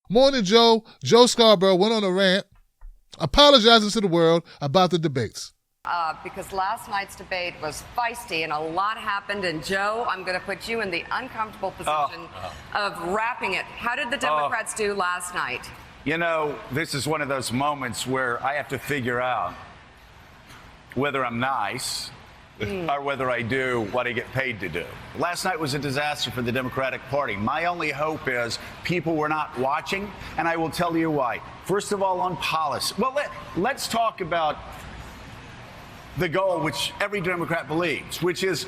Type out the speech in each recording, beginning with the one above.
Morning Joe Scarborough went on a rant apologizing to the world about the debates. Because last night's debate was feisty and a lot happened. And Joe, I'm going to put you in the uncomfortable position of wrapping it. How did the Democrats do last night? You know, this is one of those moments where I have to figure out whether I'm nice or whether I do what I get paid to do. Last night was a disaster for the Democratic Party. My only hope is people were not watching, and I will tell you why. First of all, on policy. Well, let's talk about the goal, which every Democrat believes, which is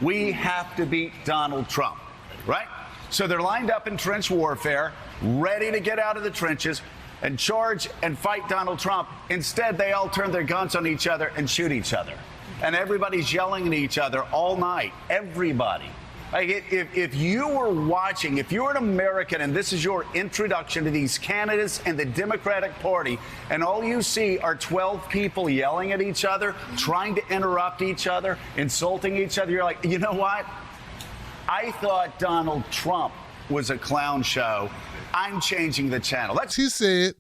we have to beat Donald Trump, right? So they're lined up in trench warfare, ready to get out of the trenches and charge and fight Donald Trump. Instead, they all turn their guns on each other and shoot each other. And everybody's yelling at each other all night. Everybody. Like if you were watching, if you're an American and this is your introduction to these candidates and the Democratic Party, and all you see are 12 people yelling at each other, trying to interrupt each other, insulting each other, you're like, you know what? I thought Donald Trump was a clown show. I'm changing the channel. He said,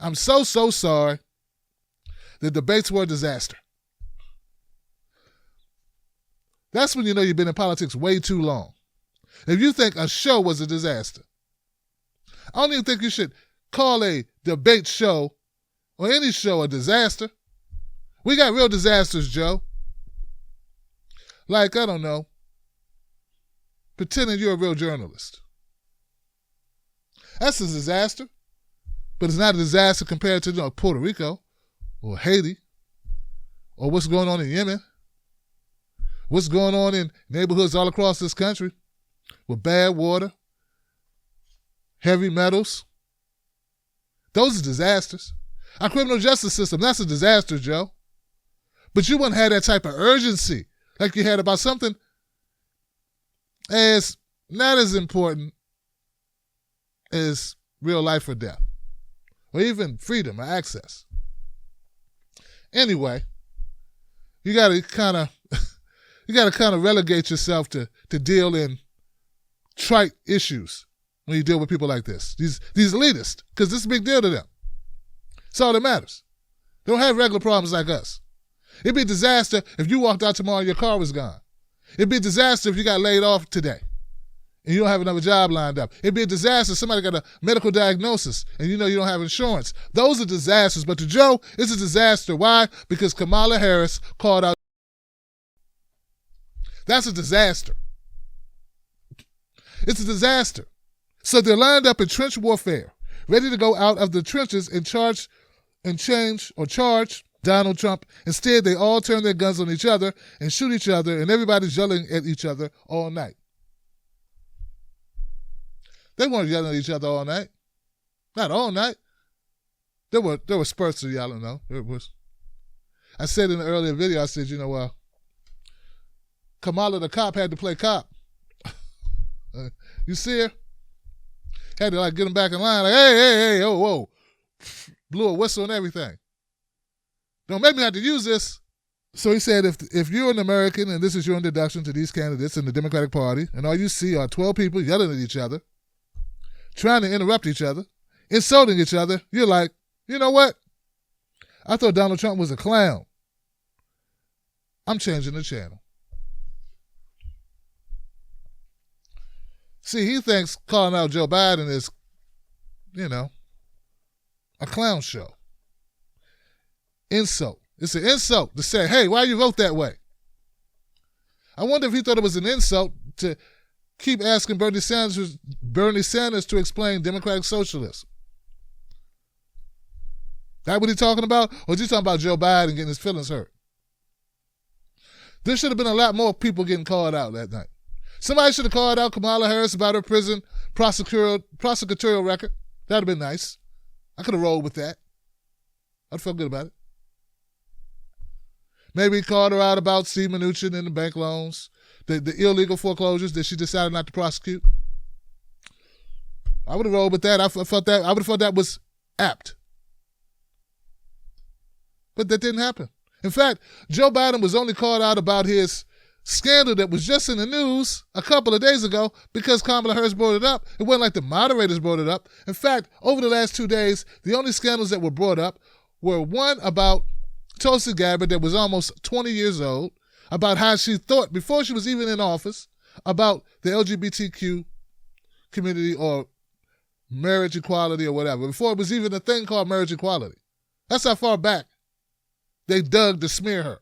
I'm so sorry. The debates were a disaster. That's when you know you've been in politics way too long. If you think a show was a disaster, I don't even think you should call a debate show or any show a disaster. We got real disasters, Joe. Like, I don't know, pretending you're a real journalist. That's a disaster, but it's not a disaster compared to Puerto Rico or Haiti or what's going on in Yemen. What's going on in neighborhoods all across this country with bad water, heavy metals. Those are disasters. Our criminal justice system, that's a disaster, Joe. But you wouldn't have that type of urgency like you had about something as not as important as real life or death, or even freedom or access. Anyway, you got to kind of relegate yourself to deal in trite issues when you deal with people like this. These elitists, because this is a big deal to them. That's all that matters. They don't have regular problems like us. It'd be a disaster if you walked out tomorrow and your car was gone. It'd be a disaster if you got laid off today and you don't have another job lined up. It'd be a disaster if somebody got a medical diagnosis and you know you don't have insurance. Those are disasters. But to Joe, it's a disaster. Why? Because Kamala Harris called out. That's a disaster. It's a disaster. So they're lined up in trench warfare, ready to go out of the trenches and charge Donald Trump. Instead, they all turn their guns on each other and shoot each other, and everybody's yelling at each other all night. They weren't yelling at each other all night. Not all night. There were spurts of yelling, though. I said in the earlier video, I said, Kamala the cop had to play cop. You see her? Had to get him back in line, like, hey, oh, whoa. Blew a whistle and everything. Don't make me have to use this. So he said, if you're an American and this is your introduction to these candidates in the Democratic Party, and all you see are 12 people yelling at each other, trying to interrupt each other, insulting each other, you're like, you know what? I thought Donald Trump was a clown. I'm changing the channel. See, he thinks calling out Joe Biden is, a clown show. Insult. It's an insult to say, hey, why you vote that way? I wonder if he thought it was an insult to keep asking Bernie Sanders to explain democratic socialism. That what he talking about? Or is he talking about Joe Biden getting his feelings hurt? There should have been a lot more people getting called out that night. Somebody should have called out Kamala Harris about her prison prosecutorial record. That would have been nice. I could have rolled with that. I'd feel good about it. Maybe he called her out about Steve Mnuchin and the bank loans, the illegal foreclosures that she decided not to prosecute. I would have rolled with that. I would have felt that was apt. But that didn't happen. In fact, Joe Biden was only called out about his scandal that was just in the news a couple of days ago because Kamala Harris brought it up. It wasn't like the moderators brought it up. In fact, over the last 2 days, the only scandals that were brought up were one about Tulsi Gabbard that was almost 20 years old, about how she thought before she was even in office about the LGBTQ community or marriage equality or whatever, before it was even a thing called marriage equality. That's how far back they dug to smear her.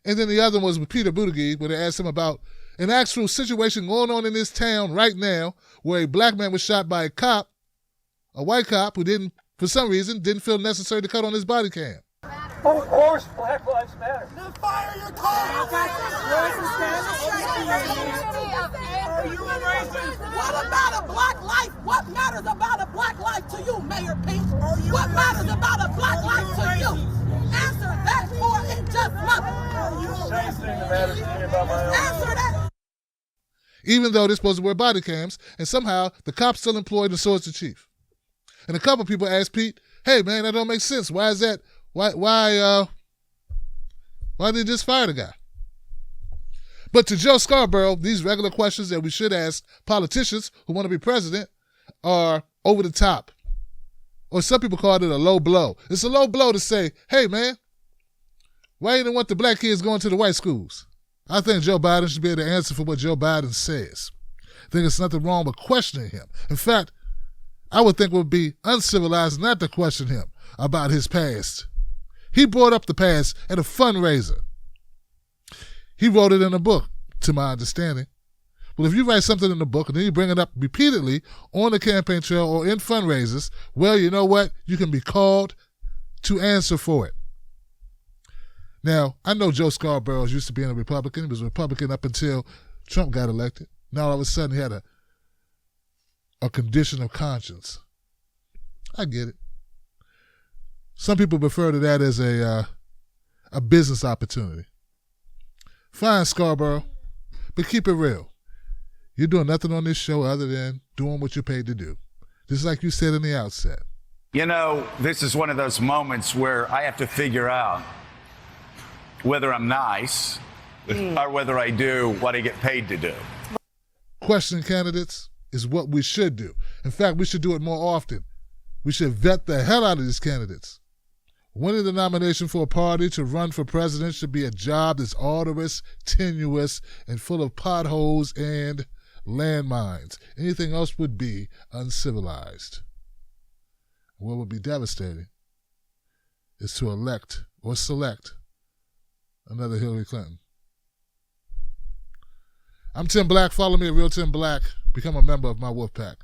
And then the other one was with Peter Buttigieg, where they asked him about an actual situation going on in this town right now where a black man was shot by a cop, a white cop who didn't, for some reason, didn't feel necessary to cut on his body cam. Of course, Black Lives Matter. Then fire your car. Are you a racist? What about a black life? What matters about a black life to you, Mayor Pink? What matters about a black life to you? Answer that for in just months. Same thing that matters to me about my own. Answer that. Even though they're supposed to wear body cams, and somehow the cop's still employed and so is the chief. And a couple people asked Pete, hey man, that don't make sense. Why is that? Why did they just fire the guy? But to Joe Scarborough, these regular questions that we should ask politicians who want to be president are over the top. Or some people call it a low blow. It's a low blow to say, hey man, why you don't want the black kids going to the white schools? I think Joe Biden should be able to answer for what Joe Biden says. I think there's nothing wrong with questioning him. In fact, I would think it would be uncivilized not to question him about his past. He brought up the past at a fundraiser. He wrote it in a book, to my understanding. Well, if you write something in a book and then you bring it up repeatedly on the campaign trail or in fundraisers, well, you know what? You can be called to answer for it. Now, I know Joe Scarborough used to being a Republican. He was a Republican up until Trump got elected. Now, all of a sudden, he had a condition of conscience. I get it. Some people refer to that as a business opportunity. Fine, Scarborough, but keep it real. You're doing nothing on this show other than doing what you're paid to do. Just like you said in the outset. You know, this is one of those moments where I have to figure out whether I'm nice or whether I do what I get paid to do. Questioning candidates is what we should do. In fact, we should do it more often. We should vet the hell out of these candidates. Winning the nomination for a party to run for president should be a job that's arduous, tenuous, and full of potholes and landmines. Anything else would be uncivilized. What would be devastating is to elect or select another Hillary Clinton. I'm Tim Black. Follow me at Real Tim Black. Become a member of my wolf pack.